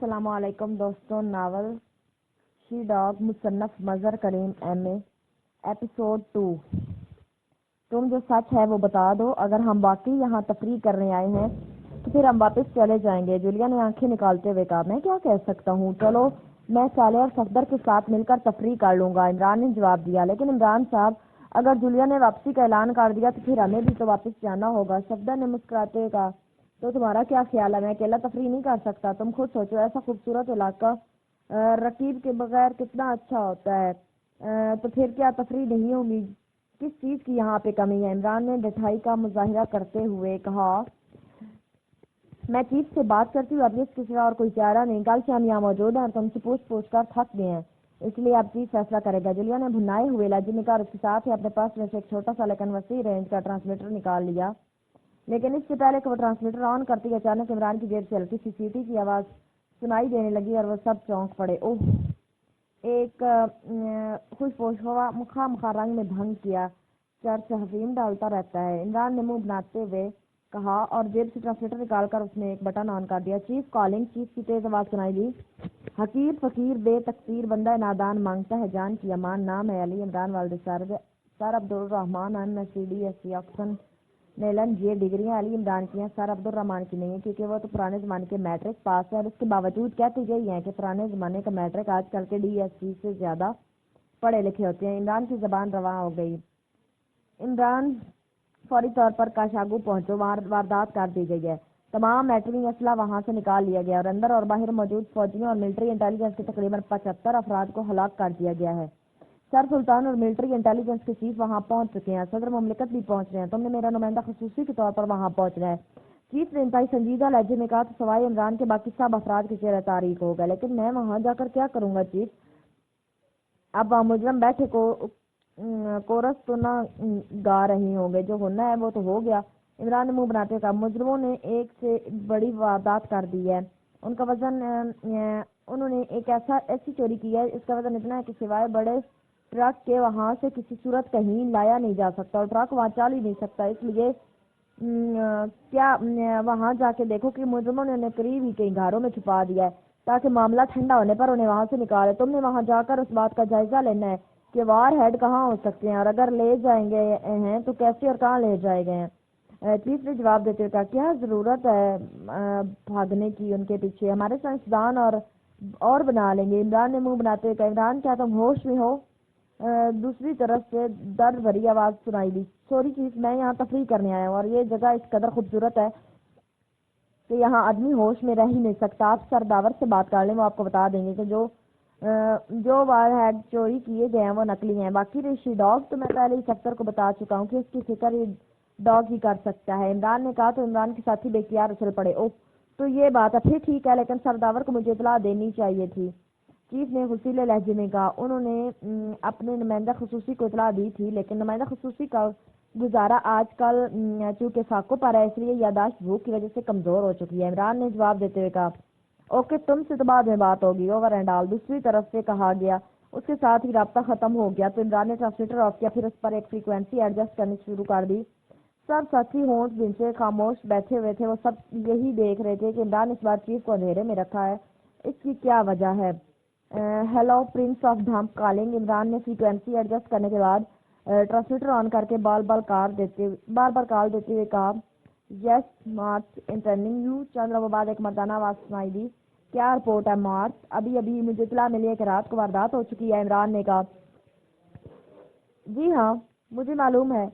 السلام علیکم دوستوں، ناول شی ڈاگ مصنف مظہر کریم ایم اے ایپیسوڈ 2 تم جو سچ ہے وہ بتا دو۔ اگر ہم واقعی یہاں تفریح کرنے آئے ہیں تو پھر ہم واپس چلے جائیں گے۔ جولیا نے آنکھیں نکالتے ہوئے کہا، میں کیا کہہ سکتا ہوں، چلو میں صالح اور صفدر کے ساتھ مل کر تفریح کر لوں گا، عمران نے جواب دیا۔ لیکن عمران صاحب، اگر جولیا نے واپسی کا اعلان کر دیا تو پھر ہمیں بھی تو واپس جانا ہوگا۔ صفدر نے مسکراتے ہوئے کہا، تو تمہارا کیا خیال ہے؟ میں اکیلا تفریح نہیں کر سکتا، تم خود سوچو، ایسا خوبصورت علاقہ رقیب کے بغیر کتنا اچھا ہوتا ہے۔ تو پھر کیا تفریح نہیں ہوگی؟ کس چیز کی یہاں پہ کمی ہے؟ عمران نے ڈٹھائی کا مظاہرہ کرتے ہوئے کہا، میں چیف سے بات کرتی ہوں، ابھی اس کے سوا اور کوئی چارہ نہیں۔ کل سے ہم یہاں موجود ہیں اور تم سے پوچھ کر تھک گئے ہیں، اس لیے اب چیف فیصلہ کرے گا۔ جولیا نے بھنائے ہوئے لہجے میں کہا، اس کے ساتھ ہی اپنے پاس میں سے ایک چھوٹا سا لیکن وسیع رینج کا ٹرانسمیٹر نکال لیا۔ لیکن اس سے پہلے کہ وہ ٹرانسمیٹر آن کرتی، اچانک عمران کی جیب سے ہلکی سی سیٹی کی آواز سنائی دینے لگی اور وہ سب چونک پڑے۔ اوہ! ایک خوش پوش ہوا مخا رنگ میں بھنگ کیا چرچ حفیم ڈالتا رہتا ہے، عمران نے منہ بناتے ہوئے کہا اور جیب سے ٹرانسمیٹر نکال کر اس نے ایک بٹن آن کر دیا۔ چیف کالنگ، چیف کی تیز آواز سنائی دی۔ حقیر فقیر بے تقصیر بندہ نادان مانگتا ہے جان کی امان، نام ہے علی عمران والد سر عبدالرحمان NCD آکسن نیلن، یہ ڈگریاں علی عمران کی ہیں، سر عبدالرحمان کی نہیں ہیں، کیونکہ وہ تو پرانے زمانے کے میٹرک پاس ہے اور اس کے باوجود کہتے یہی ہیں کہ پرانے زمانے کا میٹرک آج کل کے DSC سے زیادہ پڑھے لکھے ہوتے ہیں۔ عمران کی زبان رواں ہو گئی۔ عمران، فوری طور پر کاشاگو پہنچو، واردات کر دی گئی ہے۔ تمام میٹرنگ اسلحہ وہاں سے نکال لیا گیا اور اندر اور باہر موجود فوجیوں اور ملٹری انٹیلیجنس کے تقریباً 75 افراد کو ہلاک کر دیا گیا ہے۔ سر سلطان اور ملٹری انٹیلیجنس کے چیف وہاں پہنچ چکے ہیں، صدر مملکت بھی پہنچ رہے ہیں، تم نے میرا نمائندہ خصوصی کے طور پر وہاں پہنچنا ہے۔ چیف نے انتہائی سنجیدہ لہجے میں کہا، تو سوائے عمران کے باقی سب افراد کے چہرہ تاریک ہوگا۔ لیکن میں وہاں جا کر کیا کروں گا چیف؟ اب وہاں مجرم بیٹھے کورس تو نہ گا رہی ہوں گے، جو ہونا ہے وہ تو ہو گیا۔ عمران نے منہ بناتے کہا، مجرموں نے ایک سے بڑی واردات کر دی ہے، ان کا وزن انہوں نے ایک ایسی چوری کی ہے، اس کا وزن اتنا ہے کہ سوائے بڑے ٹرک کے وہاں سے کسی صورت کہیں لایا نہیں جا سکتا اور ٹرک وہاں چل ہی نہیں سکتا، اس لیے کیا وہاں جا کے دیکھو کہ مجرموں نے انہیں قریب ہی کئی گھروں میں چھپا دیا ہے تاکہ معاملہ ٹھنڈا ہونے پر انہیں وہاں سے نکالے۔ تم نے وہاں جا کر اس بات کا جائزہ لینا ہے کہ وار ہیڈ کہاں ہو سکتے ہیں اور اگر لے جائیں گے ہیں تو کیسے اور کہاں لے جائے گئے ہیں۔ چیف نے جواب دیتے ہوئے کہا، کیا ضرورت ہے بھاگنے کی ان کے پیچھے، ہمارے سائنسدان اور بنا لیں گے۔ عمران نے منہ بناتے ہوئے کہا، عمران کیا تم ہوش میں ہو؟ دوسری طرف سے درد بھری آواز سنائی دی، سوری چیف، میں یہاں تفریح کرنے آیا ہوں اور یہ جگہ اس قدر خوبصورت ہے کہ یہاں آدمی ہوش میں رہ ہی نہیں سکتا۔ آپ سر داور سے بات کر لیں، وہ آپ کو بتا دیں گے کہ جو وار ہیڈ چوری کیے گئے ہیں وہ نقلی ہیں۔ باقی ریشی ڈاگ تو میں پہلے ہی سفیر کو بتا چکا ہوں کہ اس کی فکر یہ ڈاگ ہی کر سکتا ہے، عمران نے کہا۔ تو عمران کے ساتھی بے اختیار اچھل پڑے۔ اوہ، تو یہ بات ہے، پھر ٹھیک ہے، لیکن سرداور کو مجھے اطلاع دینی چاہیے تھی، چیف نے غصیلے لہجے میں کہا۔ انہوں نے اپنے نمائندہ خصوصی کو اطلاع دی تھی، لیکن نمائندہ خصوصی کا گزارا آج کل چونکہ فاقوں پر ہے، اس لیے یادداشت بھوک کی وجہ سے کمزور ہو چکی ہے، عمران نے جواب دیتے ہوئے کہا۔ اوکے، تم سے تو بعد میں بات ہوگی، اوور اینڈ آل، دوسری طرف سے کہا گیا۔ اس کے ساتھ ہی رابطہ ختم ہو گیا تو عمران نے ٹرانسمیٹر آف کیا، پھر اس پر ایک فریکوینسی ایڈجسٹ کرنی شروع کر دی۔ سب ساتھی ہونٹ بھنچے خاموش بیٹھے ہوئے تھے، وہ سب یہی دیکھ رہے تھے کہ عمران اس بار چیف کو اندھیرے میں رکھا ہے، اس کی کیا وجہ ہے۔ Hello prince of Dhamp calling, Imran نے فریکوینسی ایڈجسٹ کرنے کے بعد ٹرانسمیٹر آن کر کے بار بار کال دیتے ہوئے کہا، یس مارچ انٹرننگ یو۔ چند لمحوں بعد ایک مردانہ آواز سنائی دی، کیا رپورٹ ہے مارچ؟ ابھی مجھے اطلاع ملی ہے کہ رات کو واردات ہو چکی ہے، عمران نے کہا۔ جی ہاں مجھے معلوم ہے،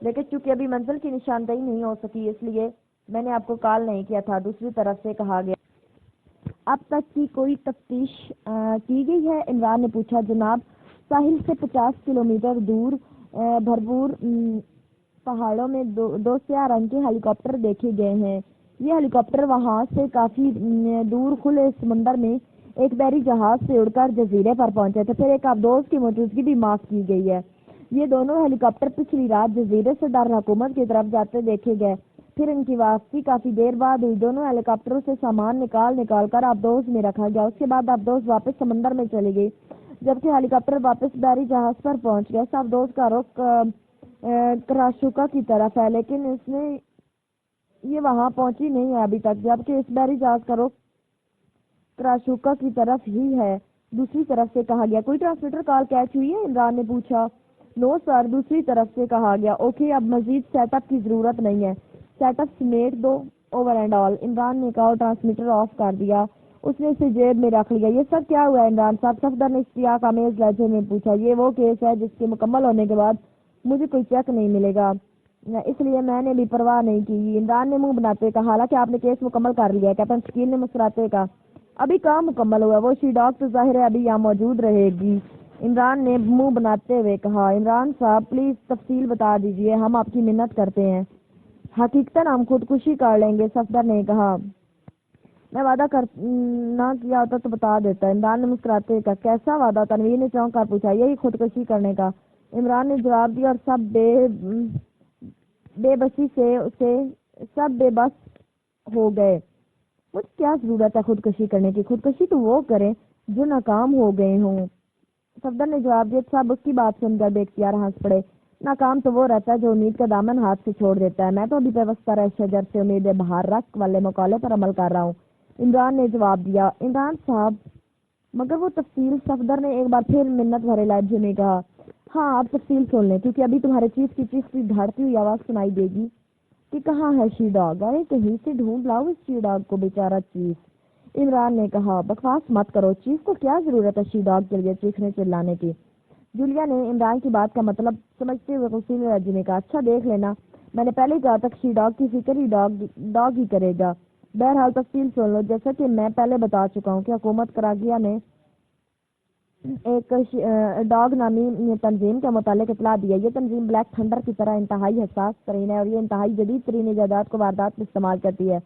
لیکن چونکہ ابھی منزل کی نشاندہی نہیں ہو سکی اس لیے میں نے آپ کو کال نہیں کیا تھا، دوسری طرف سے کہا گیا۔ اب تک کی کوئی تفتیش کی گئی ہے؟ عمران نے پوچھا۔ جناب، ساحل سے 50 کلومیٹر دور بھرپور پہاڑوں میں دو سیاہ رنگ کے ہیلی کاپٹر دیکھے گئے ہیں۔ یہ ہیلی کاپٹر وہاں سے کافی دور کھلے سمندر میں ایک بحری جہاز سے اڑ کر جزیرے پر پہنچے تھے، پھر ایک آبدوز کی موجودگی بھی معاف کی گئی ہے۔ یہ دونوں ہیلی کاپٹر پچھلی رات جزیرے سے دارالحکومت کی طرف جاتے دیکھے گئے، پھر ان کی واپسی کافی دیر بعد ہوئی۔ دونوں ہیلی کاپٹروں سے سامان نکال کر آبدوز میں رکھا گیا، اس کے بعد آبدوز واپس سمندر میں چلی گئی، جبکہ ہیلی کاپٹر واپس بحری جہاز پر پہنچ گیا۔ اس آبدوز کا رخ کراشوکا کی طرف ہے، لیکن یہ وہاں پہنچی نہیں ہے ابھی تک، جبکہ اس بحری جہاز کا رخ کراشوکا کی طرف ہی ہے، دوسری طرف سے کہا گیا۔ کوئی ٹرانسمیٹر کال کیچ ہوئی ہے؟ عمران نے پوچھا۔ نو سر، دوسری طرف سے کہا گیا۔ اوکے، اب مزید سیٹ اپ کی ضرورت نہیں ہے، سیٹ اپ سمیٹ دو اوور اینڈ آل۔ عمران نے کہا اور ٹرانسمیٹر آف کر دیا۔ اس نے اسے جیب میں رکھ لیا۔ یہ سب کیا ہوا ہے عمران صاحب؟ صفدر نے اشتیاق آمیز لہجے میں پوچھا۔ یہ وہ کیس ہے جس کے مکمل ہونے کے بعد مجھے کوئی چیک نہیں ملے گا، اس لیے میں نے بھی پرواہ نہیں کی، عمران نے منہ بناتے کہا۔ حالانکہ آپ نے کیس مکمل کر لیا ہے، کیپٹن شکیل نے مسکراتے کہا۔ ابھی کام مکمل ہوا، وہ شی ڈاگ تو ظاہر ہے ابھی یہاں موجود رہے گی، عمران نے منہ بناتے ہوئے کہا۔ عمران صاحب پلیز تفصیل بتا دیجیے، ہم آپ کی منت کرتے ہیں۔ حقیقتاً ہم خودکشی کر لیں گے، صفدر نے کہا۔ میں وعدہ نہ کیا ہوتا تو بتا دیتا، عمران نے مسکراتے کہا۔ کیسا وعدہ؟ تنویر نے چونک کر پوچھا۔ یہی خودکشی کرنے کا، عمران نے جواب دیا، اور سب بے بسی سے اسے سب بے بس ہو گئے۔ مجھے کیا ضرورت ہے خودکشی کرنے کی؟ خودکشی تو وہ کریں جو ناکام ہو گئے ہوں، صفدر نے جواب دیا۔ سب اس کی بات سن کر بے اختیار ہنس پڑے۔ ناکام تو وہ رہتا ہے جو امید کا دامن ہاتھ سے چھوڑ دیتا ہے۔ میں تو ابھی پیوستہ رہ شجر سے امید بہار رک والے مقالے پر عمل کر رہا ہوں، عمران نے جواب دیا۔ عمران صاحب مگر وہ تفصیل، صفدر نے ایک بار پھر منت بھرے لہجے میں کہا۔ ہاں، آپ تفصیل سن لیں، کیونکہ ابھی تمہارے چیف کی چیختی دھاڑتی ہوئی آواز سنائی دے گی کہ کہاں ہے شی ڈاگ؟ ارے کہیں سے ڈھونڈ لاؤ اس شی ڈاگ کو، بیچارہ چیف، عمران نے کہا۔ بکواس مت کرو، چیف کو کیا ضرورت ہے شی ڈاگ کے لیے چیخنے چلانے کی؟ جولیا نے عمران کی بات کا مطلب سمجھتے ہوئے غصے میں لہجے میں کہا۔ اچھا دیکھ لینا، میں نے پہلے ہی کہا تھا شی ڈاگ کی فکر ہی ڈاگ ہی کرے گا۔ بہرحال تفصیل سن لو۔ جیسا کہ میں پہلے بتا چکا ہوں کہ حکومت کراگیا نے ایک ڈاگ نامی تنظیم کے متعلق اطلاع دی ہے۔ یہ تنظیم بلیک تھنڈر کی طرح انتہائی حساس ترین ہے، اور یہ انتہائی جدید ترین ایجادات کو واردات میں استعمال کرتی ہے۔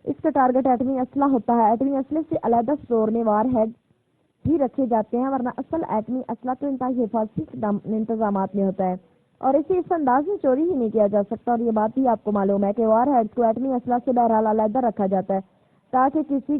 اس کا ٹارگٹ ایٹمی اسلحہ ہوتا ہے۔ ایٹمی اسلحے سے علیحدہ اسٹور میں وار ہیڈ ہی رکھے جاتے ہیں، ورنہ اصل ایٹمی اسلحہ تو انتہائی حفاظتی انتظامات میں ہوتا ہے، اور اسے اس انداز میں چوری ہی نہیں کیا جا سکتا۔ اور یہ بات بھی آپ کو معلوم ہے کہ وار ہیڈز کو ایٹمی اسلحہ سے بہرحال علیحدہ رکھا جاتا ہے تاکہ کسی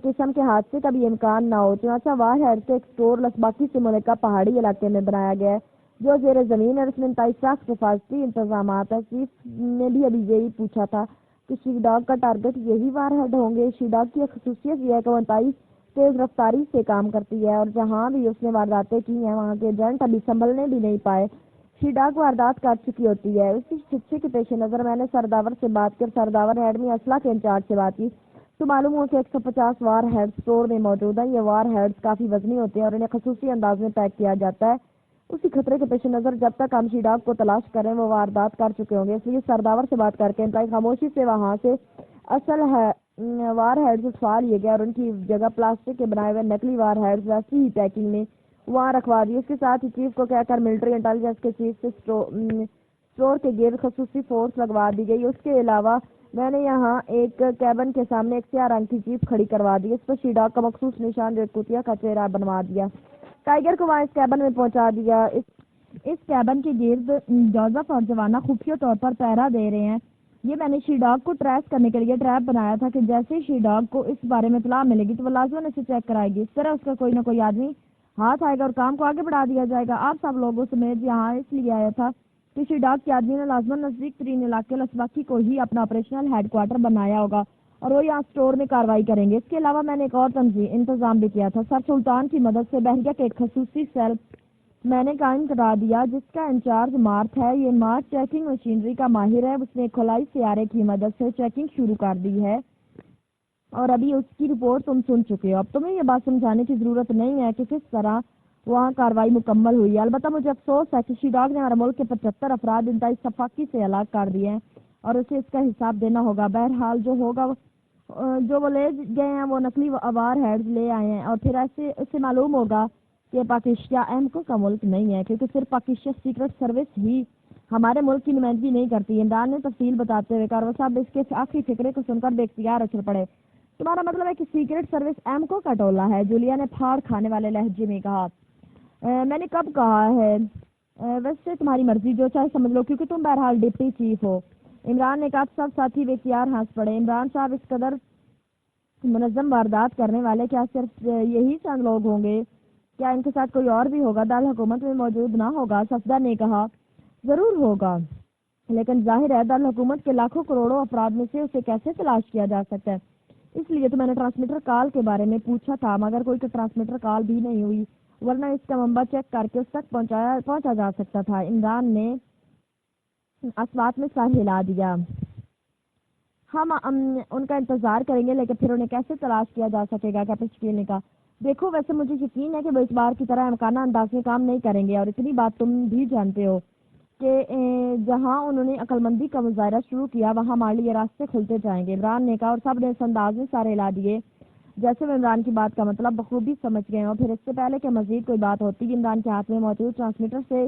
قسم کے حادثے کا بھی امکان نہ ہو۔ چنانچہ وار ہیڈز کا ایک اسٹور لسباکی سے ملکہ پہاڑی علاقے میں بنایا گیا ہے جو زیر زمین ہے، اور اس میں انتہائی سخت حفاظتی انتظامات ہیں۔ چیف نے بھی ابھی یہی پوچھا تھا کہ شی ڈاگ کا ٹارگٹ یہی وار ہیڈ ہوں گے؟ شی ڈاگ کی ایک خصوصیت یہ ہے کہ وہ انتہائی تیز رفتاری سے کام کرتی ہے، اور جہاں بھی اس نے وارداتیں کی ہیں وہاں کے ایجنٹ ابھی سنبھلنے بھی نہیں پائے۔ شی ڈاگ واردات کر چکی ہوتی ہے۔ اسی خدشے کے پیش نظر میں نے سرداور سے بات کی، اور سرداور نے ایٹمی اسلحہ کے انچارج سے بات کی تو معلوم ہوا کہ 150 وار ہیڈز اسٹور میں موجود ہیں۔ یہ وار ہیڈز کافی وزنی ہوتے ہیں اور انہیں خصوصی انداز میں پیک کیا جاتا ہے۔ اسی خطرے کے پیش نظر جب تک ہم شی ڈاگ کو تلاش کریں وہ واردات کر چکے ہوں گے، اس لیے سرداور سے بات کر کے انتہائی خاموشی سے وہاں سے اصل وار ہیڈز اٹھوا لیے گئے اور ان کی جگہ پلاسٹک کے بنائے ہوئے نکلی وار ہیڈز ویسی ہی پیکنگ میں وہاں رکھوا دیے۔ اس کے ساتھ ہی چیف کو کہہ کر ملٹری انٹیلیجنس کے چیف سے اسٹور کے گرد خصوصی فورس لگوا دی گئی۔ اس کے علاوہ میں نے یہاں ایک کیبن کے سامنے ایک سیاہ رنگ کی جیپ کھڑی کروا دی، اس پر شی ڈاگ کا مخصوص نشان ریڈ کتیا کا چہرہ بنوا دیا۔ ٹائیگر کو وہاں اس کیبن میں پہنچا دیا۔ اس کیبن کے گرد جوزف اور جوانا خفیہ طور پر پہرا دے رہے ہیں۔ یہ میں نے شی ڈاگ کو ٹریس کرنے کے لیے ٹریپ بنایا تھا کہ جیسے ہی شی ڈاگ کو اس بارے میں اطلاع ملے گی تو وہ لازماً اسے چیک کرائے گی، اس طرح اس کا کوئی نہ کوئی آدمی ہاتھ آئے گا اور کام کو آگے بڑھا دیا جائے گا۔ آپ سب لوگوں سمیت یہاں اس لیے آیا تھا کہ شی ڈاگ کے آدمی نے لازماً نزدیک ترین علاقے لسباکی کو ہی اپنا آپریشنل ہیڈ کوارٹر بنایا ہوگا اور وہ یہاں اسٹور میں کارروائی کریں گے۔ اس کے علاوہ میں نے ایک اور انتظام بھی کیا تھا۔ سر سلطان کی مدد سے بحریہ کا ایک خصوصی سیل میں نے قائم کرا دیا جس کا انچارج مارتھ ہے۔ یہ مارتھ چیکنگ مشینری کا ماہر ہے۔ اس نے ایک خلائی سیارے کی مدد سے چیکنگ شروع کر دی ہے اور ابھی اس کی رپورٹ تم سن چکے ہو۔ اب تمہیں یہ بات سمجھانے کی ضرورت نہیں ہے کہ کس طرح وہاں کارروائی مکمل ہوئی ہے۔ البتہ مجھے افسوس ہے کہ شی ڈاگ نے ہمارے ملک کے 75 افراد انتہائی سفاکی سے ہلاک کر دیے ہیں اور اسے اس کا حساب دینا ہوگا۔ بہرحال جو ہوگا جو وہ لے گئے ہیں وہ نقلی وار ہیڈز لے آئے ہیں، اور پھر ایسے اس سے معلوم ہوگا کہ پاکستان احمقوں کا ملک نہیں ہے، کیونکہ صرف پاکستان سیکرٹ سروس ہی ہمارے ملک کی نمائندگی نہیں کرتی۔ عمران نے تفصیل بتاتے ہوئے کہا۔ صاحب اس کے آخری فکرے کو سن کر بے اختیار اچھل پڑے۔ تمہارا مطلب ہے کہ سیکرٹ سروس احمقوں کا ٹولہ ہے؟ جولیا نے پھاڑ کھانے والے لہجے میں کہا۔ میں نے کب کہا ہے؟ ویسے تمہاری مرضی، جو چاہے سمجھ لو، کیونکہ تم بہرحال ڈپٹی چیف ہو، عمران نے کہا۔ سب ساتھی بے اختیار ہنس پڑے۔ عمران صاحب اس قدر منظم واردات کرنے والے کیا صرف یہی چند لوگ ہوں گے؟ کیا ان کے ساتھ کوئی اور بھی ہوگا؟ دارالحکومت میں موجود نہ ہوگا؟ صفدر نے کہا۔ ضرور ہوگا، لیکن ظاہر ہے دارالحکومت کے لاکھوں کروڑوں افراد میں سے اسے کیسے تلاش کیا جا سکتا ہے؟ اس لیے تو میں نے ٹرانسمیٹر کال کے بارے میں پوچھا تھا، مگر کوئی ٹرانسمیٹر کال بھی نہیں ہوئی، ورنہ اس کا منبع چیک کر کے اس تک پہنچا جا سکتا تھا۔ عمران نے اصوات میں سر ہلا دیا۔ ہم ان کا انتظار کریں گے، لیکن پھر انہیں کیسے تلاش کیا جا سکے گا؟ کیپچکین نے کہا۔ دیکھو، ویسے مجھے یقین ہے کہ وہ اس بار کی طرح امکانہ انداز میں کام نہیں کریں گے، اور اتنی بات تم بھی جانتے ہو کہ جہاں انہوں نے عقل مندی کا مظاہرہ شروع کیا وہاں ہمارے لیے راستے کھلتے جائیں گے۔ عمران نے کہا، اور سب نے اس انداز میں سارے ہلا دیے جیسے وہ عمران کی بات کا مطلب بخوبی سمجھ گئے، اور پھر اس سے پہلے کہ مزید کوئی بات ہوتی، عمران کے ہاتھ میں موجود ٹرانسمیٹر سے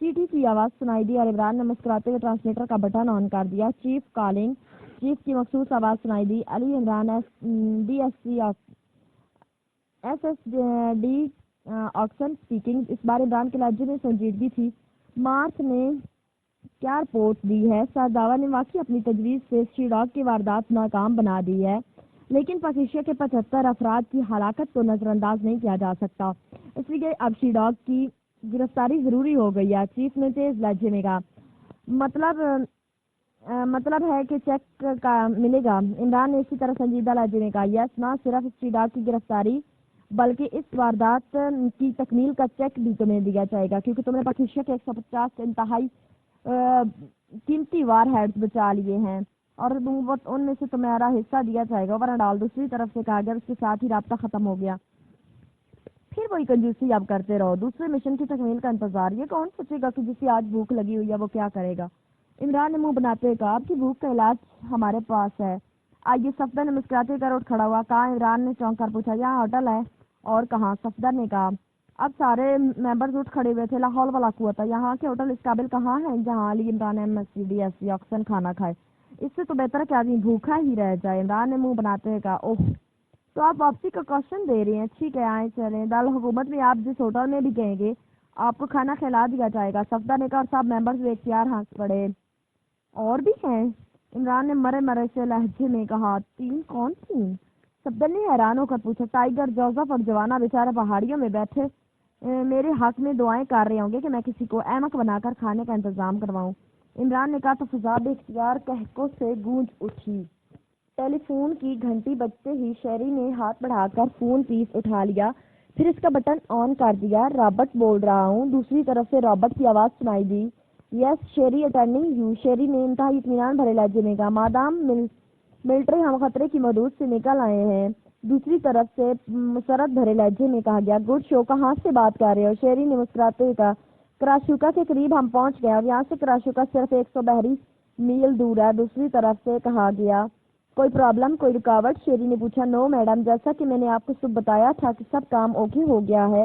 سیٹی کی آواز سنائی دی اور عمران نے مسکراتے ہوئے ٹرانسمیٹر کا بٹن آن کر دیا۔ Chief calling. چیف کی مخصوص آواز سنائی دی، Ali Imran D S C S S D Oxon speaking. اس بار عمران کے لہجے میں سنجیدگی تھی۔ مارچ نے کیا رپورٹ دی ہے؟ سرداوا نے واقعی اپنی تجویز سے شی ڈاگ کی واردات ناکام بنا دی ہے، لیکن پاکیزیہ کے 75 افراد کی ہلاکت کو نظر انداز نہیں کیا جا سکتا، اس لیے اب شی ڈاگ کی گرفتاری ضروری ہو گئی ہے۔ چیف نے تیز لہجے میں کہا، مطلب ہے کہ چیک کا ملے گا؟ عمران نے اسی طرح سنجیدہ لہجے میں کہا، یس، نہ صرف اس شی ڈاگ کی گرفتاری بلکہ اس واردات کی تکمیل کا چیک بھی تمہیں دیا جائے گا، کیونکہ تم نے پاکیزیہ کے 150 انتہائی قیمتی وار ہیڈز بچا لیے ہیں اور ان میں سے تمہارا حصہ دیا جائے گا۔ ورنڈال دوسری طرف سے کہا گیا، اس کے ساتھ ہی رابطہ ختم ہو گیا۔ پھر وہی کنجوسی اب کرتے رہو، دوسرے مشن کی تکمیل کا انتظار۔ یہ کون سوچے گا کہ جسے آج بھوک لگی ہوئی ہے وہ کیا کرے گا؟ عمران نے منہ بناتے ہوئے کہا، آپ کی بھوک کا علاج ہمارے پاس ہے۔ آئیے، صفدر نے مسکراتے کر اٹھ کھڑا ہوا۔ کہاں؟ عمران نے چونک کر پوچھا۔ یہاں ہوٹل ہے۔ اور کہاں؟ صفدر نے کہا۔ اب سارے ممبرز اٹھ کھڑے ہوئے تھے۔ لا حول ولا قوت، یہاں کے ہوٹل اس قابل کہاں ہیں جہاں Ali Imran M S C D S C Oxon کھانا کھائے؟ اس سے تو بہتر ہے کہ آدمی بھوکا ہی رہ جائے۔ عمران نے منہ بناتے ہوئے کہا، اوہ، تو آپ واپسی کا کوشچن دے رہے ہیں؟ ٹھیک ہے، آئیں چلیں، دارالحکومت میں آپ جس ہوٹل میں بھی کہیں گے آپ کو کھانا کھلا دیا جائے گا۔ صفدر نے کہا، اور سب ممبرز اختیار ہنس پڑے۔ اور بھی ہیں؟ عمران نے مرے مرے سے لہجے میں کہا۔ 3؟ کون 3؟ صفدر نے حیران ہو کر پوچھا۔ ٹائیگر، جوزف اور جوانا بیچارے پہاڑیوں میں بیٹھے میرے حق میں دعائیں کر رہے ہوں گے کہ میں کسی کو احمق بنا کر کھانے کا انتظام کرواؤں۔ عمران نے کہا تو فضا بے اختیار کہکوں سے گونج اٹھی۔ ٹیلی فون کی گھنٹی بجتے ہی شیری نے ہاتھ بڑھا کر فون پیس اٹھا لیا، پھر اس کا بٹن آن کر دیا۔ رابرٹ بول رہا ہوں۔ دوسری طرف سے رابرٹ کی آواز سنائی دی، یس شیری، اٹینڈنگ یو۔ شیری نے انتہائی اطمینان بھرے لہجے میں کہا، مادام ملٹری ہم خطرے کی حدود سے نکل آئے ہیں۔ دوسری طرف سے مسرت بھرے لہجے میں کہا گیا، گڈ شو، کہاں سے بات کر رہے ہو؟ شیری نے مسکراتے ہوئے کہا، کراشوکا کے قریب ہم پہنچ گئے اور یہاں سے کراشوکا صرف 100 بحری میل دور ہے۔ دوسری طرف سے کہا گیا، کوئی پرابلم، کوئی رکاوٹ؟ شیری نے پوچھا، نو میڈم، جیسا کہ میں نے آپ کو صبح بتایا تھا کہ سب کام اوکے ہو گیا ہے،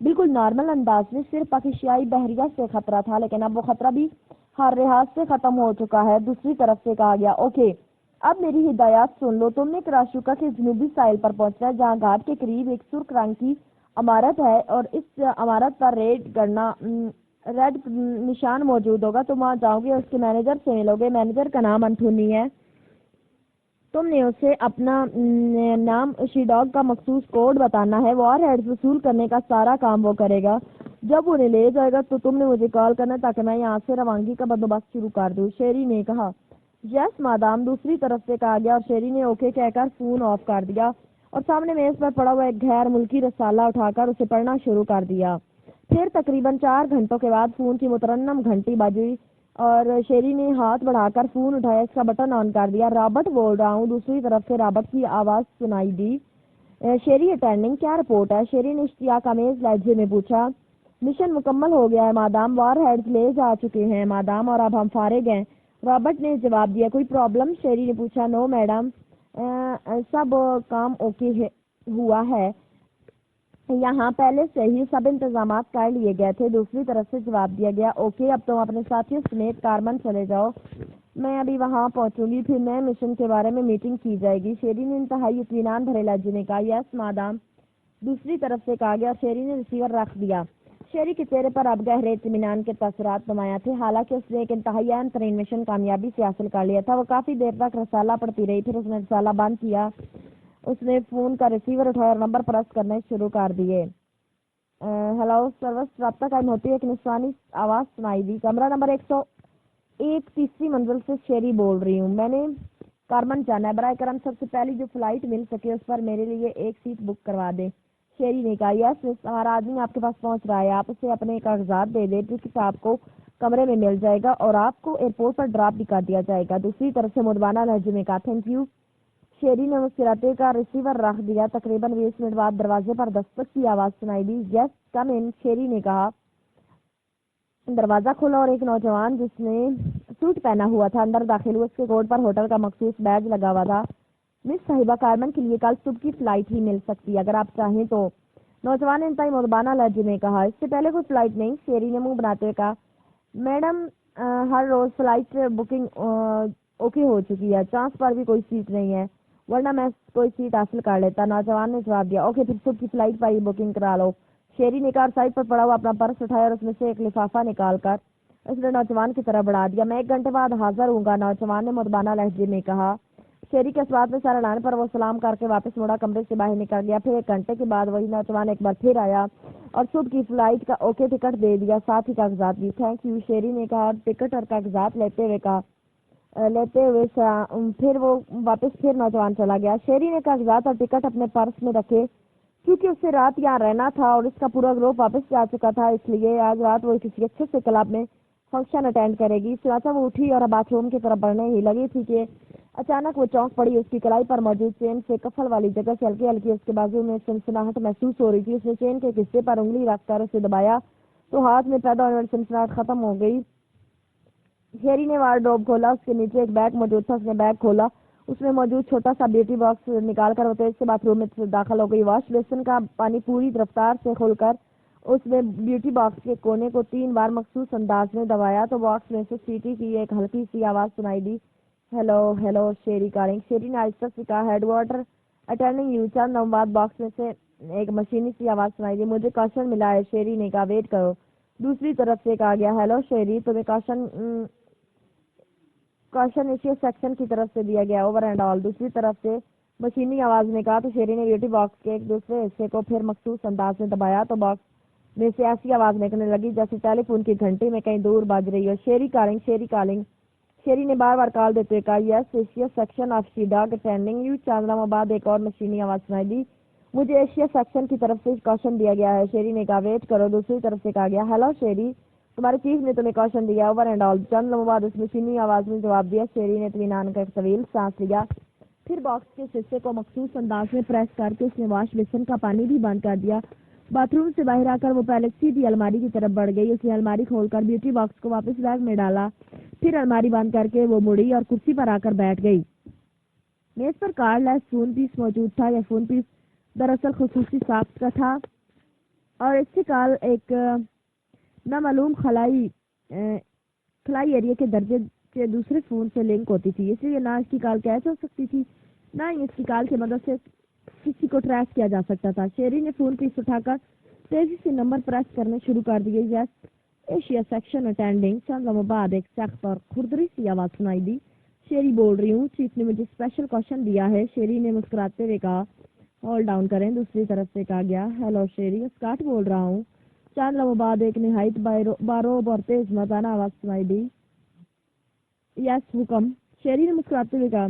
بالکل نارمل انداز میں، صرف پاکیزیائی بحریہ سے خطرہ تھا، لیکن اب وہ خطرہ بھی ہر لحاظ سے ختم ہو چکا ہے۔ دوسری طرف سے کہا گیا، اوکے، اب میری ہدایات سن لو، تم نے کراشوکا کے جنوبی ساحل پر پہنچنا ہے جہاں گھاٹ کے قریب ایک سرخ رنگ کی عمارت ہے اور اس عمارت پر ریڈ نشان موجود ہوگا۔ تم وہاں جاؤ گے اور اس کے مینیجر سے ملو گے۔ مینیجر کا نام انٹونی ہے۔ تم نے اسے اپنا نام شی ڈاگ کا مخصوص کوڈ بتانا ہے، وار ہیڈز وصول کرنے کا سارا کام وہ کرے گا۔ جب انہیں لے جائے گا تو تم نے مجھے کال کرنا تاکہ میں یہاں سے روانگی کا بندوبست شروع کر دوں۔ شیری نے کہا، یس مادام۔ دوسری طرف سے کہا گیا اور شیری نے اوکے کہہ کر فون آف کر دیا اور سامنے میز پر پڑا ہوا ایک غیر ملکی رسالہ اٹھا کر اسے پڑھنا شروع کر دیا۔ پھر تقریباً 4 گھنٹوں کے بعد فون کی مترنم گھنٹی بجی اور شیری نے ہاتھ بڑھا کر فون اٹھایا، اس کا بٹن آن کر دیا۔ رابرٹ بول رہا ہوں۔ دوسری طرف سے رابرٹ کی آواز سنائی دی، شیری اٹینڈنگ، کیا رپورٹ ہے؟ شیری نے اشتیاق آمیز لہجے میں پوچھا، مشن مکمل ہو گیا ہے مادام، وار ہیڈز لے جا چکے ہیں مادام اور اب ہم فارغ ہیں۔ رابرٹ نے جواب دیا۔ کوئی پرابلم؟ شیری نے پوچھا۔ نو میڈم، سب کام اوکے ہوا ہے، یہاں پہلے سے ہی سب انتظامات کر لیے گئے تھے۔ دوسری طرف سے جواب دیا گیا، اوکے، اب تم اپنے ساتھیوں سمیت کارمن چلے جاؤ، میں ابھی وہاں پہنچوں گی، پھر نئے مشن کے بارے میں میٹنگ کی جائے گی۔ شیری نے انتہائی اطمینان بھرے لہجے میں کہا، یس مادام۔ دوسری طرف سے کہا گیا۔ شیری نے ریسیور رکھ دیا۔ شیری کے چہرے پر اب گہرے اطمینان کے تاثرات نمایاں تھے، حالانکہ اس نے ایک انتہائی اہم ترین مشن کامیابی سے حاصل کر لیا تھا۔ وہ کافی دیر تک رسالہ پڑھتی رہی، پھر اس نے رسالہ بند کیا، اس نے فون کا ریسیور اٹھایا اور نمبر پرس کرنے شروع کر دیے۔ ہیلو سروس، رابطہ قائم ہوتی ہے، ایک نسوانی آواز سنائی دی، کمرہ نمبر 101، تیسری منزل سے شیری بول رہی ہوں، میں نے کارمن جانا ہے، براہ کرم سب سے پہلی جو فلائٹ مل سکے اس پر میرے لیے ایک سیٹ بک کروا دیں۔ شیری نے کہا یس مس، ہمارا آدمی آپ کے پاس پہنچ رہا ہے، آپ اسے اپنے کاغذات دے دیں، ٹکٹ آپ کو کمرے میں مل جائے گا اور آپ کو ایئرپورٹ پر ڈراپ بھی کر دیا جائے گا۔ دوسری طرف سے مدبانہ لہجے میں کہا تھینک یو۔ شیری نے مسکراتے کا ریسیور رکھ دیا۔ تقریباً 20 منٹ بعد دروازے پر دستک کی آواز سنائی دی۔ یس کم ان، شیری نے کہا۔ دروازہ کھولا اور ایک نوجوان جس نے سوٹ پہنا ہوا تھا اندر داخل ہوا۔ اس کے کوٹ پر ہوٹل کا مخصوص بیج لگا ہوا تھا۔ مس صاحبہ، کارمن کے لیے کل صبح کی فلائٹ ہی مل سکتی ہے اگر آپ چاہیں تو، نوجوان نے انتہائی مدبانہ لہجے میں کہا۔ اس سے پہلے کوئی فلائٹ نہیں، شیری نے منہ بناتے ہوئے کہا۔ میڈم ہر روز فلائٹ بکنگ اوکے ہو چکی ہے، چانس پر بھی کوئی سیٹ نہیں ہے، ورنہ میں کوئی سیٹ حاصل کر لیتا، نوجوان نے جواب دیا۔ اوکے پھر صبح کی فلائٹ پر ہی بکنگ کرا لو۔ شیری نے کہا اور سائڈ پر پڑا ہوا اپنا پرس اٹھایا اور اس میں سے ایک لفافہ نکال کر اس نے نوجوان کی طرف بڑھا دیا۔ میں 1 گھنٹے بعد حاضر ہوں گا، نوجوان نے مدبانہ لہجے میں کہا۔ شیری کے اس بات میں سر لانے پر وہ سلام کر کے واپس مڑا، کمرے سے باہر نکل گیا۔ پھر 1 گھنٹے کے بعد وہی نوجوان ایک بار پھر آیا اور صبح کی فلائٹ کا اوکے ٹکٹ دے دیا، ساتھ ہی کاغذات بھی۔ تھینک یو، شیری نے کہا اور ٹکٹ اور کاغذات لیتے ہوئے پھر وہ واپس پھر نوجوان چلا گیا۔ شیری نے کاغذات اور ٹکٹ اپنے پرس میں رکھے، کیونکہ اسے رات یہاں رہنا تھا اور اس کا پورا گروپ واپس جا چکا تھا، اس لیے آج رات وہ کسی اچھے سے کلب میں فنکشن اٹینڈ کرے گی۔ چنانچہ وہ اٹھی اور باتھ روم کی طرف بڑھنے ہی لگی تھی کہ اچانک وہ چونک پڑی۔ اس کی کلائی پر موجود چین سے کفل والی جگہ سے ہلکی ہلکی اس کے بازو میں سنسناہٹ محسوس ہو رہی تھی۔ اس نے چین کے حصے پر انگلی رکھ کر اسے دبایا تو ہاتھ میں پیدا ہونے والی سنسناہٹ ختم ہو گئی۔ شیری نے وارڈروب کھولا، اس کے نیچے ایک بیگ موجود تھا، اس نے بیگ کھولا، اس میں موجود چھوٹا سا بیوٹی باکس نکال کر وہ تیز سے باتھ روم میں داخل ہو گئی۔ واش بیسن کا پانی پوری رفتار سے کھول کر اس نے بیوٹی باکس کے کونے کو 3 بار مخصوص انداز میں دبایا تو باکس میں سے سیٹی کی ایک ہلکی سی آواز سنائی دی۔ Hello hello Sherry calling, Sherry نے آہستہ سے کہا۔ Head waiter attending you. چند لمحوں بعد باکس میں سے ایک مشینی سی آواز سنائی دی۔ مجھے کاشن ملا ہے، شیری نے کہا، ویٹ کرو۔ دوسری طرف سے کہا گیا، ہیلو شیری، تمہیں کاشن ایشیا سیکشن کی طرف سے دیا گیا، اوور اینڈ آل۔ دوسری طرف سے مشینی آواز نے کہا تو شیری نے بیوٹی باکس کے ایک دوسرے حصے کو پھر مخصوص انداز میں دبایا تو باکس میں سے ایسی آواز نکلنے لگی جیسے ٹیلی فون کی گھنٹی میں کہیں دور بج رہی ہو۔ شیری کالنگ، شیری کالنگ، شیری نے بار بار کال دیتے ہوئے کہا۔ Yes Asia section of she dog attending you. چند لمحوں بعد ایک اور مشینی آواز سنائی دی۔ مجھے ایشیا سیکشن کی طرف سے کاشن دیا گیا ہے، شیری نے کہا، ویٹ کرو۔ دوسری طرف سے کہا گیا، ہیلو شیری، تمہارے چیف نے تمہیں کاشن دیا، اوور اینڈ آل۔ چند لمحوں بعد اس مشینی آواز نے جواب دیا۔ شیری نے اطمینان کا ایک طویل سانس لیا، پھر باکس کے حصے کو مخصوص انداز میں پریس کر کے اس نے واش بیسن کا پانی بھی بند کر دیا۔ باتھ روم سے باہر آ کر وہ پہلے سیدھی الماری کی طرف بڑھ گئی۔ اس نے الماری کھول کر بیوٹی باکس کو واپس بیگ میں ڈالا، پھر الماری بند کر کے وہ مڑی اور کرسی پر آ کر بیٹھ گئی۔ میز پر کارڈ لیس فون پیس موجود تھا۔ یہ فون پیس دراصل خصوصی ساخت کا تھا اور اس کی کال ایک نامعلوم خلائی ایریا کے درجے کے دوسرے فون سے لنک ہوتی تھی، اس لیے نہ اس کی کال کیچ ہو سکتی تھی، نہ ہی اس کی کال کی مدد سے کسی کو ٹریس کیا جا سکتا تھا۔ شیری نے فون پیس اٹھا کر تیزی سے نمبر پریس کرنے شروع کر دیے۔ یس ایشیا سیکشن اٹینڈنگ۔ چند لمحوں بعد ایک سخت اور کھردری سی آواز سنائی دی۔ شیری بول رہی ہوں، چیف نے مجھے اسپیشل کوشچن دیا ہے، شیری نے مسکراتے ہوئے کہا۔ ہولڈ ڈاؤن کریں۔ دوسری طرف سے کہا گیا، ہیلو شیری، اسکاٹ بول رہا ہوں۔ چند لمحوں بعد ایک نہایت باروب اور تیز مردانہ آواز سنائی دی۔ یس حکم، شیری نے مسکراتے ہوئے کہا،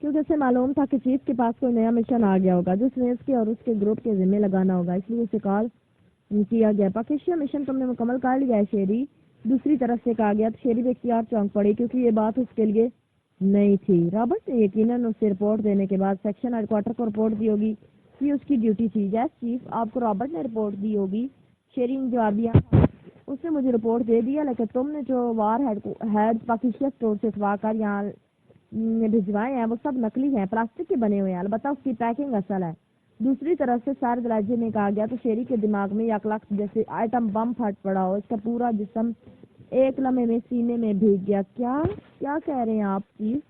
کیونکہ اسے معلوم تھا کہ چیف کے پاس کوئی نیا مشن آ گیا ہوگا جس نے اس کے اور اس کے گروپ کے ذمہ لگانا ہوگا، اس لیے اسے کال کیا گیا۔ پاکیشیا مشن تم نے مکمل کر لیا ہے شیری، دوسری طرف سے کہا گیا تو شیری بے اختیار چونک پڑی کیونکہ یہ بات اس کے لیے نہیں تھی۔ رابرٹ نے یقیناً اسے رپورٹ دینے کے بعد سیکشن ہیڈ کوارٹر کو رپورٹ دی ہوگی، یہ اس کی ڈیوٹی تھی۔ یس چیف، آپ کو رابرٹ نے رپورٹ دی ہوگی، شیری نے جواب دیا۔ اس نے مجھے رپورٹ دے دیا، لیکن تم نے جو وار ہیڈ پاکیشیا اسٹور سے اٹھوا کر یہاں بھجوائے ہیں وہ سب نکلی ہیں، پلاسٹک کے بنے ہوئے ہیں، البتہ اس کی پیکنگ اصل ہے۔ دوسری طرف سے سارے دراجے میں کہا گیا تو شیری کے دماغ میں یک لخت جیسے آئٹم بم پھٹ پڑا ہو، اس کا پورا جسم ایک لمحے میں سینے میں بھیگ گیا۔ کیا کہہ رہے ہیں آپ چیف؟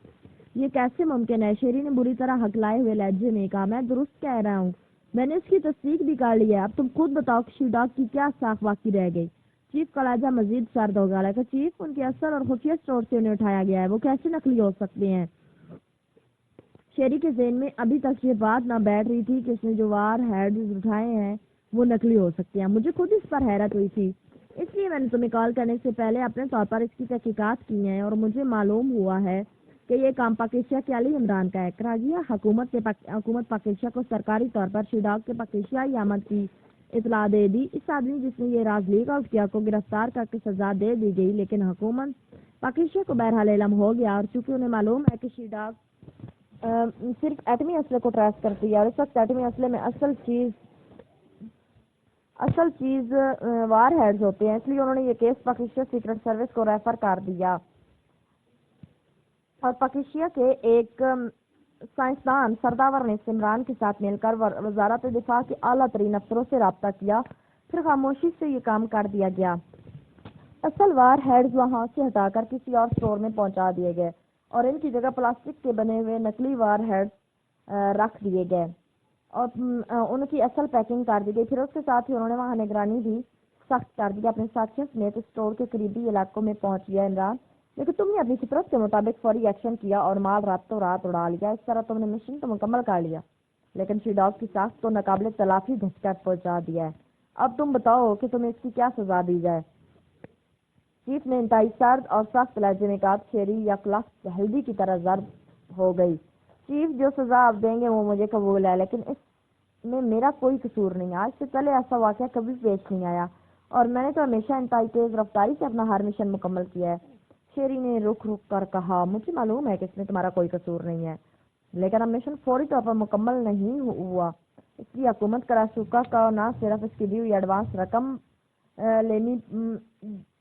یہ کیسے ممکن ہے؟ شیری نے بری طرح ہکلائے ہوئے لہجے میں کہا، میں درست کہہ رہا ہوں، میں نے اس کی تصدیق بھی کر لی ہے، اب تم خود بتاؤ کہ شی ڈاگ کی کیا ساکھ باقی رہ گئی۔ چیف کا لہجہ مزید سرد ہو گیا، لیکن چیف ان کے اثر اور خفیہ اسٹور سے انہیں اٹھایا گیا ہے، وہ کیسے نقلی ہو سکتے ہیں؟ شیری کے ذہن میں ابھی تک یہ بات نہ بیٹھ رہی تھی کہ اس نے جو وار ہیڈز اٹھائے ہیں وہ نقلی ہو سکتے ہیں۔ مجھے خود اس پر حیرت ہوئی تھی، اس لیے میں نے تمہیں کال کرنے سے پہلے اپنے طور پر اس کی تحقیقات کی ہیں اور مجھے معلوم ہوا ہے کہ کہ یہ کام پاکیشیا کے علی عمران کا ہے۔ کراچی حکومت پاکیشیا کو سرکاری طور پر شیڈاگ کے پاکیشیائی آمد کی اطلاع دے دی۔ اس آدمی جس نے یہ راز لیک آؤٹ کیا کو گرفتار کر کے سزا دے دی گئی، لیکن حکومت پاکیشیا کو بہرحال علم ہو گیا، اور چونکہ انہیں معلوم ہے کہ شیڈاگ صرف ایٹمی اسلحے کو ٹریس کرتی ہے، اور اس وقت ایٹمی اسلحے میں اصل چیز وار ہیڈز ہوتے ہیں، اس لیے انہوں نے یہ کیس پاکیشیا سیکرٹ سروس کو ریفر کر دیا، اور پاکیشیا کے ایک سائنسدان سرداور نے عمران کے ساتھ مل کر وزارت دفاع کے اعلیٰ ترین افسروں سے رابطہ کیا، پھر خاموشی سے یہ کام کر دیا گیا۔ اصل وار ہیڈز وہاں سے ہٹا کر کسی اور اسٹور میں پہنچا دیے گئے، اور ان کی جگہ پلاسٹک کے بنے ہوئے نقلی وار ہیڈز رکھ دیے گئے، اور ان کی اصل پیکنگ کر دی گئی۔ پھر اس کے ساتھ ہی انہوں نے وہاں نگرانی بھی سخت کر دی۔ اپنے ساتھیوں سمیت اسٹور کے قریبی علاقوں میں پہنچ گیا عمران، لیکن تم نے اپنی فطرت کے مطابق فوری ایکشن کیا اور مال راتوں رات اڑا لیا۔ اس طرح تم نے مشن تو مکمل کر لیا، لیکن شیڈاگ کی ساخت کو ناقابل تلافی دھچکا پہنچا دیا ہے۔ اب تم بتاؤ کہ تمہیں اس کی کیا سزا دی جائے؟ چیف نے انتہائی سرد اور سخت لہجے میں کہا۔ شیری یا کلف ہلدی کی طرح ضرب ہو گئی۔ چیف، جو سزا آپ دیں گے وہ مجھے قبول ہے، لیکن اس میں میرا کوئی قصور نہیں۔ آج سے پہلے ایسا واقعہ کبھی پیش نہیں آیا، اور میں نے تو ہمیشہ انتہائی تیز رفتاری سے اپنا ہر مشن مکمل کیا ہے۔ شیری نے رک کر کہا، مجھے معلوم ہے کہ اس میں تمہارا کوئی قصور نہیں ہے، لیکن اب مشن فوری طور پر مکمل نہیں ہوا، اس کی حکومت کراسوکا کا نہ صرف اس کی دی ہوئی ایڈوانس رقم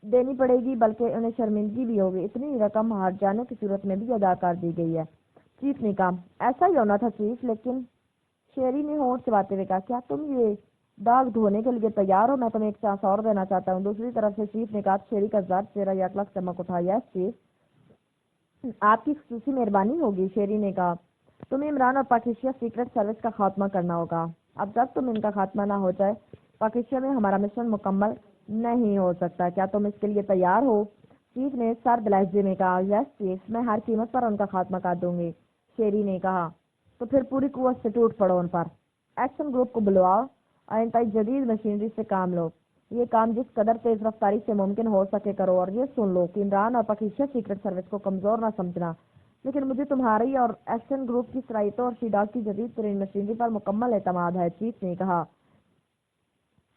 دینی پڑے گی، بلکہ انہیں شرمندگی بھی ہوگی۔ اتنی رقم ہار جانے کی صورت میں بھی ادا کر دی گئی ہے۔ چیف نے کہا، ایسا ہی ہونا تھا چیف، لیکن شیری نے ہونٹ چباتے ہوئے کہا، کیا تم یہ داغ دھونے کے لیے تیار ہو؟ میں تمہیں ایک چانس اور دینا چاہتا ہوں۔ دوسری طرف سے چیف نے کہا، شیری کا ذات چہرہ یکلخ چمک اٹھا۔ یس چیف، آپ کی خصوصی مہربانی ہوگی۔ شیری نے کہا، تمہیں عمران اور پاکیشیا سیکرٹ سروس کا خاتمہ کرنا ہوگا۔ اب جب تم ان کا خاتمہ نہ ہو جائے، پاکیشیا میں ہمارا مشن مکمل نہیں ہو سکتا۔ کیا تم اس کے لیے تیار ہو؟ چیف نے سرد لہجے میں کہا، یس چیف، میں ہر قیمت پر ان کا خاتمہ کر دوں گی۔ شیری نے کہا، تو پھر پوری قوت سے ٹوٹ پڑو ان پر۔ ایکشن گروپ کو بلواؤ اور انتہائی جدید مشینری سے کام لو۔ یہ کام جس قدر تیز رفتاری سے ممکن ہو سکے کرو، اور یہ سن لو کہ عمران اور پاکیشیا سیکرٹ سروس کو کمزور نہ سمجھنا، لیکن مجھے تمہاری اور ایکشن گروپ کی صلاحیتوں اور شیڈاگ کی جدید ترین مشینری پر مکمل اعتماد ہے۔ چیف نے کہا،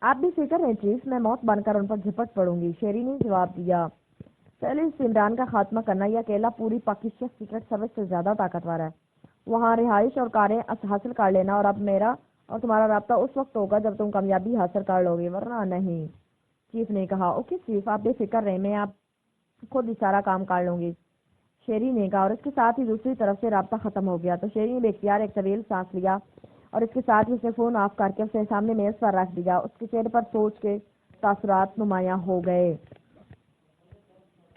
آپ بھی فکر رہیں چیف، میں موت بن کر ان پر جھپٹ پڑوں گی۔ شیری نے جواب دیا، پہلے اس عمران کا خاتمہ کرنا، یہ اکیلا پوری پاکیشیا سیکرٹ سروس سے زیادہ طاقتور ہے۔ وہاں رہائش اور کاریں حاصل کر لینا، اور اب میرا اور تمہارا رابطہ اس وقت ہوگا جب تم کامیابی حاصل کر لو گے، ورنہ نہیں۔ چیف نے کہا، اوکے چیف، آپ بے فکر رہیں، میں آپ خود ہی سارا کام کر لوں گی۔ شیری نے کہا، اور اس کے ساتھ ہی دوسری طرف سے رابطہ ختم ہو گیا۔ تو شیری نے بے اختیار ایک طویل سانس لیا، اور اس کے ساتھ ہی اس نے فون آف کر کے اسے سامنے میز پر رکھ دیا۔ اس کے چہرے پر سوچ کے تاثرات نمایاں ہو گئے۔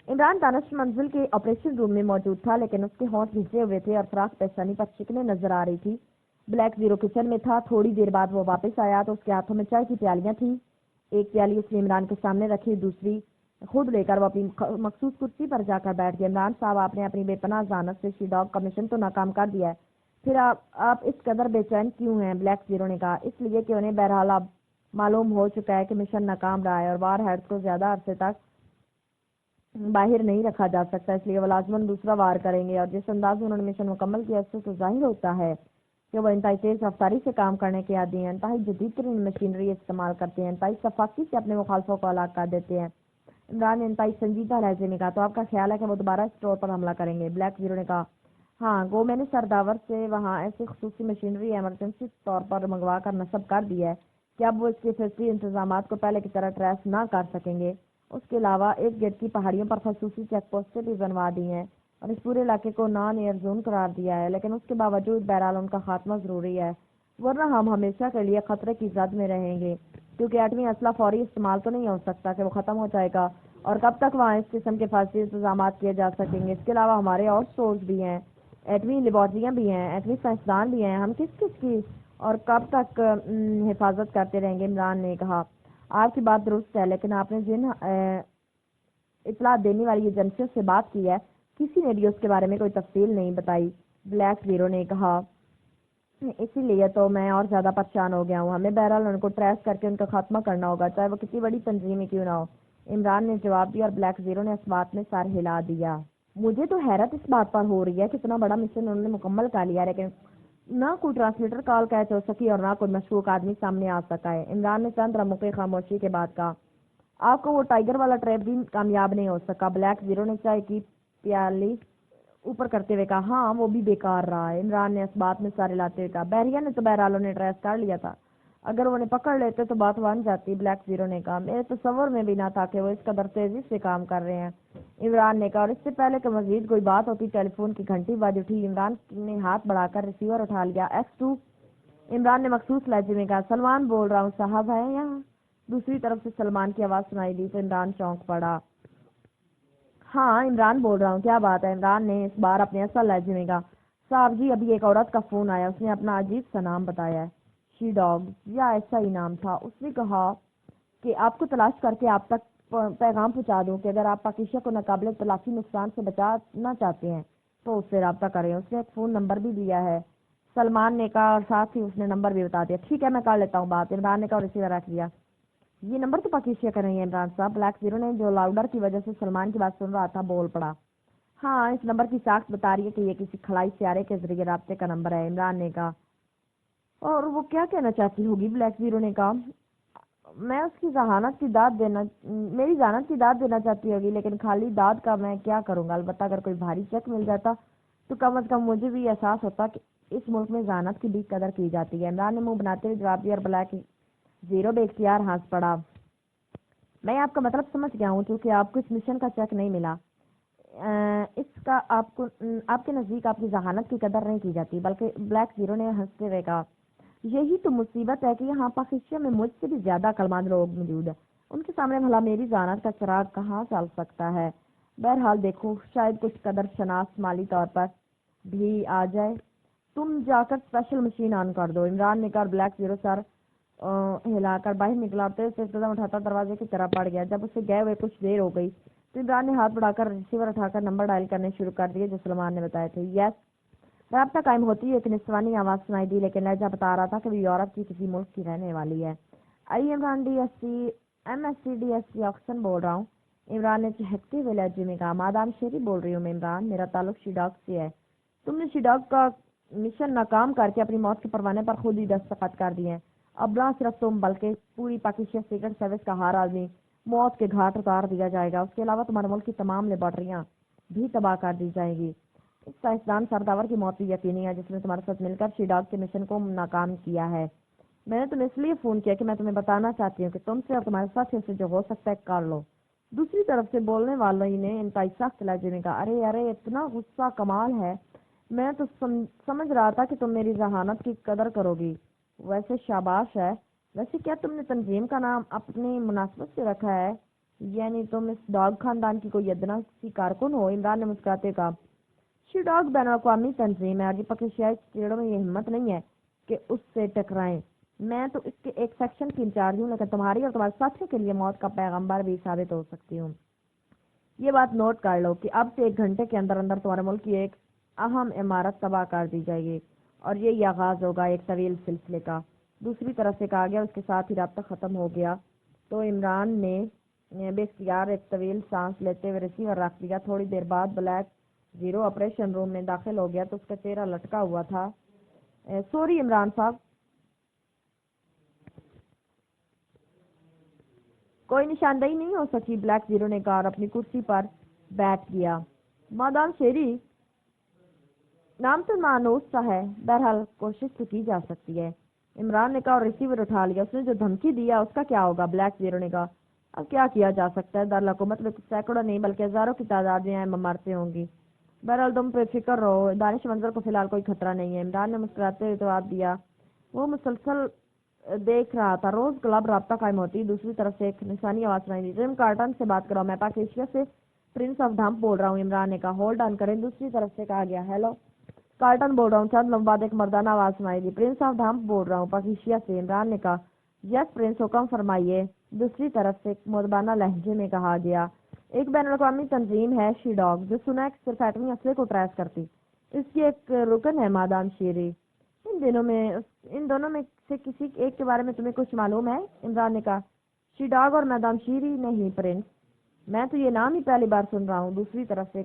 عمران دانش منزل کے آپریشن روم میں موجود تھا، لیکن اس کے ہونٹ بھیجے ہوئے تھے اور فراق پیشانی پر شکنیں نظر آ رہی تھی۔ بلیک زیرو کچن میں تھا۔ تھوڑی دیر بعد وہ واپس آیا تو اس کے ہاتھوں میں چائے کی پیالیاں تھیں۔ ایک پیالی اس نے عمران کے سامنے رکھی، دوسری خود لے کر وہ اپنی مخصوص کرسی پر جا کر بیٹھ گیا۔ عمران صاحب، آپ نے اپنی بے پناہ ذہانت سے شیڈاگ کا مشن تو ناکام کر دیا ہے، پھر آپ اس قدر بے چین کیوں ہیں؟ بلیک زیرو نے کہا، اس لیے کہ انہیں بہرحال اب معلوم ہو چکا ہے کہ مشن ناکام رہا ہے، اور وار ہیڈز کو زیادہ عرصے تک باہر نہیں رکھا جا سکتا، اس لیے وہ لازماً دوسرا وار کریں گے۔ اور جس انداز میں انہوں نے مشن مکمل کیا، اس سے تو ظاہر ہوتا ہے کہ وہ انتہائی تیز رفتاری سے کام کرنے کے عادی ہیں، انتہائی جدید ترین مشینری استعمال کرتے ہیں، انتہائی شفافی سے اپنے مخالفوں کو ہلاک کر دیتے ہیں۔ عمران نے انتہائی سنجیدہ لہجے میں کہا، تو آپ کا خیال ہے کہ وہ دوبارہ اسٹور پر حملہ کریں گے؟ بلیک زیرو نے کہا، ہاں، گو میں نے سرداور سے وہاں ایسی خصوصی مشینری ایمرجنسی طور پر منگوا کر نصب کر دی ہے کہ اب وہ اس کے فطری انتظامات کو پہلے کی طرح ٹریس نہ کر سکیں گے۔ اس کے علاوہ ارد گرد کی پہاڑیوں پر خصوصی چیک پوسٹیں بھی بنوا دی ہیں، اور اس پورے علاقے کو نان ایئر زون قرار دیا ہے، لیکن اس کے باوجود بہرحال ان کا خاتمہ ضروری ہے، ورنہ ہم ہمیشہ کے لیے خطرے کی زد میں رہیں گے، کیونکہ ایٹمی اسلحہ فوری استعمال تو نہیں ہو سکتا کہ وہ ختم ہو جائے گا، اور کب تک وہاں اس قسم کے حفاظتی انتظامات کیے جا سکیں گے؟ اس کے علاوہ ہمارے اور سٹورز بھی ہیں، ایٹمی لیبارٹریاں بھی ہیں، ایٹمی سائنسدان بھی ہیں، ہم کس کی اور کب تک حفاظت کرتے رہیں گے؟ عمران نے کہا، آپ کی بات درست ہے، لیکن آپ نے جن اطلاع دینے والی ایجنسیوں سے بات کی ہے، کسی نے بھی اس کے بارے میں کوئی تفصیل نہیں بتائی۔ بلیک زیرو نے کہا، اسی لیے تو میں اور زیادہ پریشان ہو گیا ہوں، ہمیں بہرحال ان کو ٹریس کر کے ان کا خاتمہ کرنا ہوگا، چاہے وہ کتنی بڑی تنظیم ہی کیوں نہ ہو۔ عمران نے جواب دیا، اور بلیک زیرو نے اس بات میں سر ہلا دیا۔ مجھے تو حیرت اس بات پر ہو رہی ہے کہ اتنا بڑا مشن انہوں نے مکمل کر لیا، لیکن نہ کوئی ٹرانسلیٹر کال کیچ ہو سکی اور نہ کوئی مشکوک آدمی سامنے آ سکا ہے۔ عمران نے چند رموقے خاموشی کے بعد کہا، آپ کو وہ ٹائیگر والا ٹریپ بھی کامیاب نہیں ہو سکا۔ بلیک زیرو نے چائے کی پیالی اوپر کرتے ہوئے کہا، ہاں وہ بھی بیکار رہا ہے۔ عمران نے اس بات میں سارے لاتے ہوئے کہا، بحریہ نے تو بہرحال انہیں ٹریس کر لیا تھا، اگر وہ انہیں پکڑ لیتے تو بات بن جاتی۔ بلیک زیرو نے کہا، میرے تصور میں بھی نہ تھا کہ وہ اس قدر تیزی سے کام کر رہے ہیں۔ عمران نے کہا، اور اس سے پہلے کہ مزید کوئی بات ہوتی ٹیلی فون کی گھنٹی بج اٹھی۔ عمران نے ہاتھ بڑھا کر ریسیور اٹھا لیا۔ X2 عمران نے مخصوص لہجے میں کہا، سلمان بول رہا ہوں، صاحب ہے یہاں؟ دوسری طرف سے سلمان کی آواز سنائی دی تو عمران چونک پڑا۔ ہاں عمران بول رہا ہوں، کیا بات ہے؟ عمران نے اس بار اپنے اصل لہجے میں کہا، صاحب جی ابھی ایک عورت کا فون آیا، اس نے اپنا عجیب سا نام بتایا ہے، شی ڈاگ یا ایسا ہی نام تھا۔ اس نے کہا کہ آپ کو تلاش کر کے آپ تک پیغام پہنچا دوں کہ اگر آپ پاکیزہ کو ناقابل تلافی نقصان سے بچانا چاہتے ہیں تو اس سے رابطہ کریں۔ اس نے ایک فون نمبر بھی دیا ہے، سلمان نے کہا، اور ساتھ ہی اس نے نمبر بھی بتا دیا۔ ٹھیک ہے میں کر لیتا ہوں بات، عمران نے کہا اور ریسیور رکھ دیا۔ یہ نمبر تو پاکیزہ کا نہیں ہے عمران صاحب، بلیک زیرو نے جو لاؤڈر کی وجہ سے سلمان کی بات سن رہا تھا بول پڑا۔ ہاں اس نمبر کی ساخت بتا رہی ہے کہ یہ کسی خلائی سیارے کے ذریعے رابطے کا نمبر ہے، عمران نے کہا۔ اور وہ کیا کہنا چاہتی ہوگی؟ بلیک زیرو نے کہا، میں اس کی ذہانت کی داد دینا میری ذہانت کی داد دینا چاہتی ہوگی، لیکن خالی داد کا میں کیا کروں گا؟ البتہ اگر کوئی بھاری چیک مل جاتا تو کم از کم مجھے بھی احساس ہوتا کہ اس ملک میں ذہانت کی بھی قدر کی جاتی ہے۔ عمران نے منہ بناتے ہوئے جواب دیا اور بلیک زیرو بے اختیار ہنس پڑا۔ میں آپ کا مطلب سمجھ گیا ہوں، کیونکہ آپ کو اس مشن کا چیک نہیں ملا، اس کا آپ کے نزدیک آپ کی ذہانت کی قدر نہیں کی جاتی، بلکہ بلیک زیرو نے ہنستے ہوئے کہا، یہی تو مصیبت ہے کہ یہاں پاکستان میں مجھ سے بھی زیادہ عقلمند لوگ موجود ہیں، ان کے سامنے بھلا میری ذہانت کا چراغ کہاں چل سکتا ہے؟ بہرحال دیکھو، شاید کچھ قدر شناس مالی طور پر بھی آ جائے۔ تم جا کر اسپیشل مشین آن کر دو، عمران نے کہا، اور بلیک زیرو سر ہلا کر باہر نکلا اور تیز تیز قدم اٹھاتا دروازے کی طرف بڑھ گیا۔ جب اسے گئے ہوئے کچھ دیر ہو گئی تو عمران نے ہاتھ بڑھا کر ریسیور اٹھا کر نمبر ڈائل کرنے شروع کر دیے جو سلمان نے بتائے تھے۔ یس رابطہ قائم ہوتی ہے، ایک نسوانی آواز سنائی دی، لیکن لہجہ بتا رہا تھا کہ وہ یورپ کی کسی ملک کی رہنے والی ہے۔ آئی عمران DSC آکسن بول رہا ہوں، عمران نے چہکتے ہوئے لہجے میں کہا۔ مادام شیری بول رہی ہوں میں عمران، میرا تعلق شی ڈاگ سے ہے۔ تم نے شی ڈاگ کا مشن ناکام کر کے اپنی موت کے پروانے پر خود ہی دستخط کر دیے ہیں۔ اب نہ صرف تم بلکہ پوری پاکستان سیکرٹ سروس کا ہر آدمی موت کے گھاٹ اتار دیا جائے گا۔ اس کے علاوہ تمہارے ملک کی تمام لیبارٹریاں بھی تباہ کر دی جائیں گی۔ اس سائنسدان سرداور کی موت بھی یقینی ہے جس نے تمہارے ساتھ مل کر شی ڈاگ کے مشن کو ناکام کیا ہے۔ میں نے تمہیں اس لیے فون کیا کہ میں تمہیں بتانا چاہتی ہوں کہ تم سے اور تمہارے ساتھیوں سے جو ہو سکتا ہے کر لو۔ دوسری طرف سے بولنے والوں نے انتہائی سخت لہجے میں کہا، ارے اتنا غصہ کمال ہے، میں تو سمجھ رہا تھا کہ تم میری ذہانت کی قدر کرو گی۔ ویسے شاباش ہے۔ ویسے کیا تم نے تنظیم کا نام اپنی مناسبت سے رکھا ہے؟ یعنی تم اس ڈاگ خاندان کی کوئی ادنا سی کارکن ہو؟ عمران نے مسکراتے کہا، شی ڈاگ بین الاقوامی تنظیم ہے اور یہ پاکستانی چیڑوں میں یہ ہمت نہیں ہے کہ اس سے ٹکرائیں۔ میں تو اس کے ایک سیکشن کی انچارج ہوں، لیکن تمہاری اور تمہارے ساتھیوں کے لیے موت کا پیغمبر بھی ثابت ہو سکتی ہوں۔ یہ بات نوٹ کر لو کہ اب سے 1 گھنٹے کے اندر اندر تمہارے ملک کی ایک اہم عمارت تباہ کر دی جائے گی، اور یہ آغاز ہوگا ایک طویل سلسلے کا۔ دوسری طرف سے کہا گیا۔ اس کے ساتھ ہی رابطہ ختم ہو گیا تو عمران نے بے اختیار ایک طویل سانس لیتے ہوئے ریسیور رکھ دیا۔ تھوڑی دیر بعد بلیک زیرو آپریشن روم میں داخل ہو گیا تو اس کا چہرہ لٹکا ہوا تھا۔ سوری عمران صاحب، کوئی نشاندہی نہیں ہو سکی، بلیک زیرو نے کہا اور اپنی کرسی پر بیٹھ گیا۔ مادام شیری نام تو مانوس سا ہے، بہرحال کوشش تو کی جا سکتی ہے، عمران نے کہا اور ریسیور اٹھا لیا۔ اس نے جو دھمکی دیا اس کا کیا ہوگا؟ بلیک زیرو نے کہا، اب کیا کیا جا سکتا ہے؟ دارالحکومت میں سینکڑوں نہیں بلکہ ہزاروں کی تعداد میں مرتے ہوں گی۔ بہرحال تم بے فکر رہو، دانش منظر کو فی الحال کوئی خطرہ نہیں ہے، عمران نے مسکراتے ہوئے جواب دیا۔ وہ مسلسل دیکھ رہا تھا، روز کلب رابطہ قائم ہوتی۔ دوسری طرف سے ایک نسوانی آواز سنائی دی، جم کارٹن سے بات کرو، میں پاکیزیا سے پرنس آف ڈھمپ بول رہا ہوں، عمران نے کہا۔ ہولڈ آن کریں، دوسری طرف سے کہا گیا۔ ہیلو کارٹن بول رہا ہوں، چند لمحوں بعد ایک مردانہ آواز سنائی دی، پرنس آف ڈھمپ بول رہا ہوں پاکیزیا سے، عمران نے کہا۔ یس پرنس، حکم فرمائیے، دوسری طرف سے ایک مدبانہ لہجے میں کہا گیا۔ ایک بین الاقوامی تنظیم ہے شی ڈاگ جو سنا ہے کہ صرف ایٹمی اسلحے کو ٹریس کرتی، اس کی ایک رکن ہے مادام شیری۔ ان دونوں میں سے کسی ایک کے بارے میں تمہیں کچھ معلوم ہے؟ عمران نے کہا۔ شی ڈاگ اور مادام شیری نہیں پرنس، میں تو یہ نام ہی پہلی بار سن رہا ہوں، دوسری طرف سے